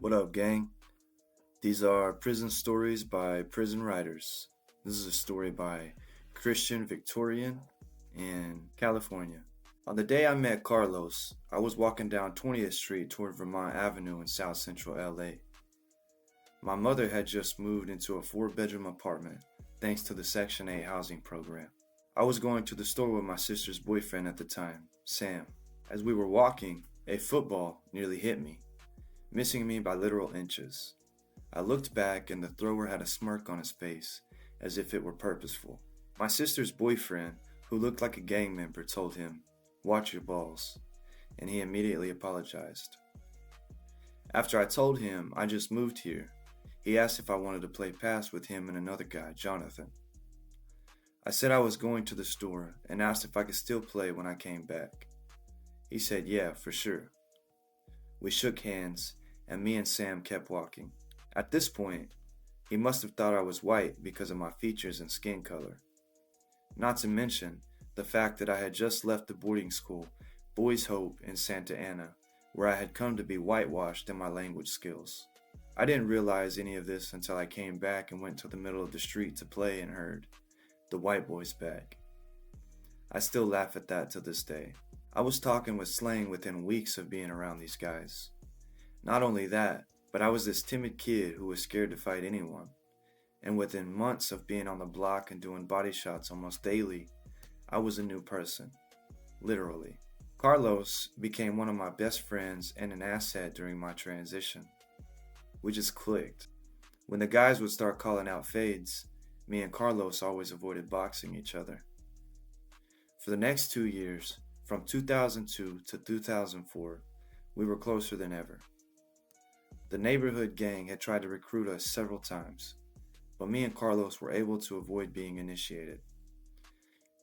What up, gang? These are prison stories by prison writers. This is a story by Christian Victorian in California. On the day I met Carlos, I was walking down 20th Street toward Vermont Avenue in South Central LA. My mother had just moved into a 4-bedroom apartment thanks to the Section 8 housing program. I was going to the store with my sister's boyfriend at the time, Sam. As we were walking, a football nearly hit me, missing me by literal inches. I looked back and the thrower had a smirk on his face, as if it were purposeful. My sister's boyfriend, who looked like a gang member, told him, "Watch your balls," and he immediately apologized. After I told him I just moved here, he asked if I wanted to play pass with him and another guy, Jonathan. I said I was going to the store and asked if I could still play when I came back. He said, "Yeah, for sure." We shook hands, and me and Sam kept walking. At this point, he must have thought I was white because of my features and skin color. Not to mention the fact that I had just left the boarding school, Boys Hope in Santa Ana, where I had come to be whitewashed in my language skills. I didn't realize any of this until I came back and went to the middle of the street to play and heard, "The white boy's back." I still laugh at that to this day. I was talking with slang within weeks of being around these guys. Not only that, but I was this timid kid who was scared to fight anyone. And within months of being on the block and doing body shots almost daily, I was a new person. Literally. Carlos became one of my best friends and an asset during my transition. We just clicked. When the guys would start calling out fades, me and Carlos always avoided boxing each other. For the next 2 years, from 2002 to 2004, we were closer than ever. The neighborhood gang had tried to recruit us several times, but me and Carlos were able to avoid being initiated.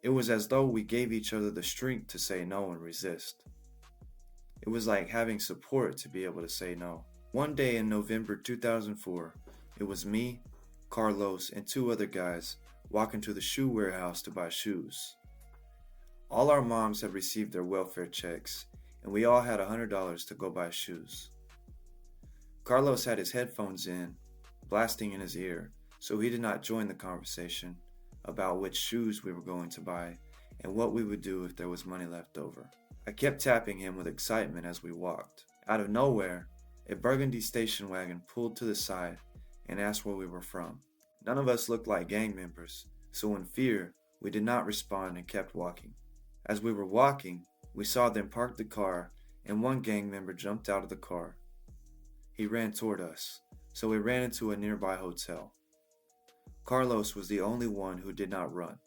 It was as though we gave each other the strength to say no and resist. It was like having support to be able to say no. One day in November 2004, it was me, Carlos, and 2 other guys walking to the shoe warehouse to buy shoes. All our moms had received their welfare checks, and we all had $100 to go buy shoes. Carlos had his headphones in, blasting in his ear, so he did not join the conversation about which shoes we were going to buy and what we would do if there was money left over. I kept tapping him with excitement as we walked. Out of nowhere, a burgundy station wagon pulled to the side and asked where we were from. None of us looked like gang members, so in fear, we did not respond and kept walking. As we were walking, we saw them park the car and one gang member jumped out of the car. He ran toward us, so we ran into a nearby hotel. Carlos was the only one who did not run,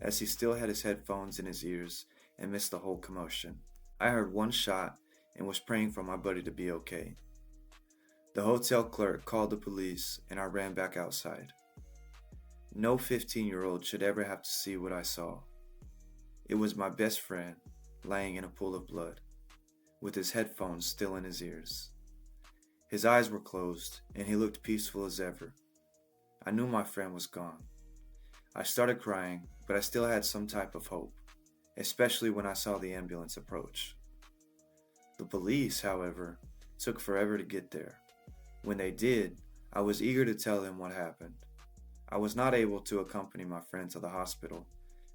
as he still had his headphones in his ears and missed the whole commotion. I heard one shot and was praying for my buddy to be okay. The hotel clerk called the police and I ran back outside. No 15-year-old should ever have to see what I saw. It was my best friend laying in a pool of blood, with his headphones still in his ears. His eyes were closed, and he looked peaceful as ever. I knew my friend was gone. I started crying, but I still had some type of hope, especially when I saw the ambulance approach. The police, however, took forever to get there. When they did, I was eager to tell them what happened. I was not able to accompany my friend to the hospital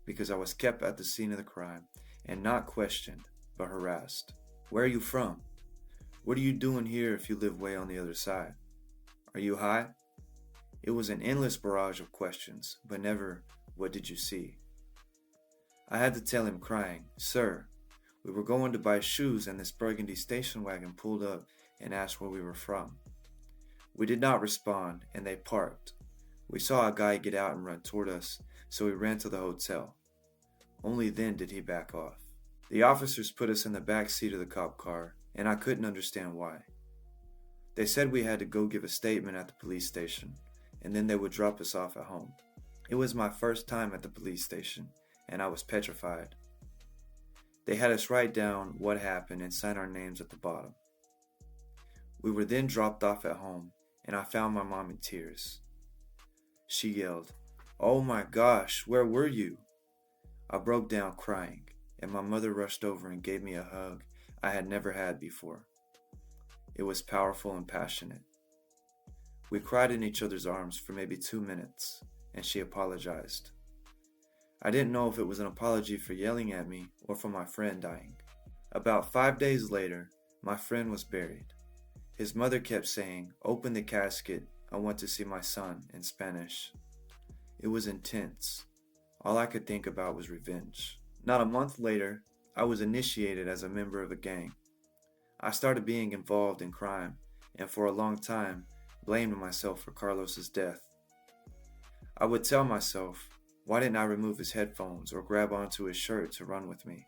because I was kept at the scene of the crime and not questioned, but harassed. "Where are you from? What are you doing here if you live way on the other side? Are you high?" It was an endless barrage of questions, but never, "What did you see?" I had to tell him crying, "Sir, we were going to buy shoes and this burgundy station wagon pulled up and asked where we were from." We did not respond and they parked. We saw a guy get out and run toward us, so we ran to the hotel. Only then did he back off. The officers put us in the back seat of the cop car, and I couldn't understand why. They said we had to go give a statement at the police station, and then they would drop us off at home. It was my first time at the police station, and I was petrified. They had us write down what happened and sign our names at the bottom. We were then dropped off at home, and I found my mom in tears. She yelled, "Oh my gosh, where were you?" I broke down crying, and my mother rushed over and gave me a hug I had never had before. It was powerful and passionate. We cried in each other's arms for maybe 2 minutes, and she apologized. I didn't know if it was an apology for yelling at me or for my friend dying. About 5 days later, my friend was buried. His mother kept saying, "Open the casket, I want to see my son," in Spanish. It was intense. All I could think about was revenge. Not a month later, I was initiated as a member of a gang. I started being involved in crime, and for a long time, blamed myself for Carlos's death. I would tell myself, why didn't I remove his headphones or grab onto his shirt to run with me?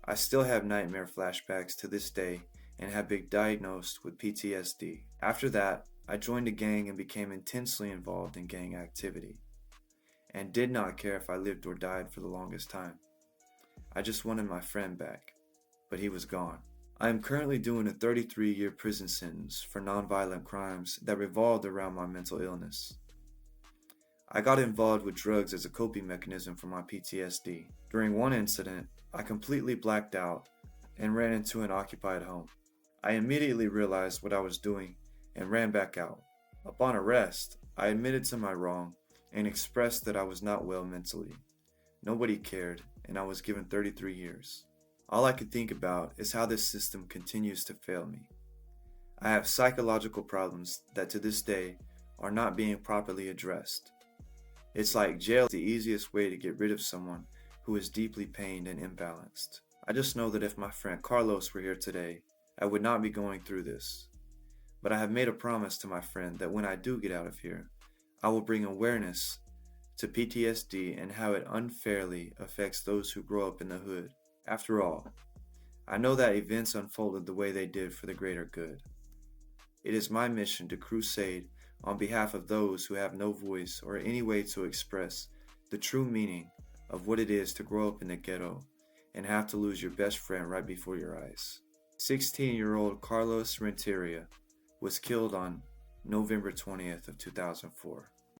I still have nightmare flashbacks to this day and have been diagnosed with PTSD. After that, I joined a gang and became intensely involved in gang activity, and did not care if I lived or died for the longest time. I just wanted my friend back, but he was gone. I am currently doing a 33-year prison sentence for nonviolent crimes that revolved around my mental illness. I got involved with drugs as a coping mechanism for my PTSD. During one incident, I completely blacked out and ran into an occupied home. I immediately realized what I was doing and ran back out. Upon arrest, I admitted to my wrong and expressed that I was not well mentally. Nobody cared, and I was given 33 years. All I could think about is how this system continues to fail me. I have psychological problems that to this day are not being properly addressed. It's like jail is the easiest way to get rid of someone who is deeply pained and imbalanced. I just know that if my friend Carlos were here today, I would not be going through this. But I have made a promise to my friend that when I do get out of here, I will bring awareness to PTSD and how it unfairly affects those who grow up in the hood. After all, I know that events unfolded the way they did for the greater good. It is my mission to crusade on behalf of those who have no voice or any way to express the true meaning of what it is to grow up in the ghetto and have to lose your best friend right before your eyes. 16-year-old Carlos Renteria was killed on November 20th of 2004.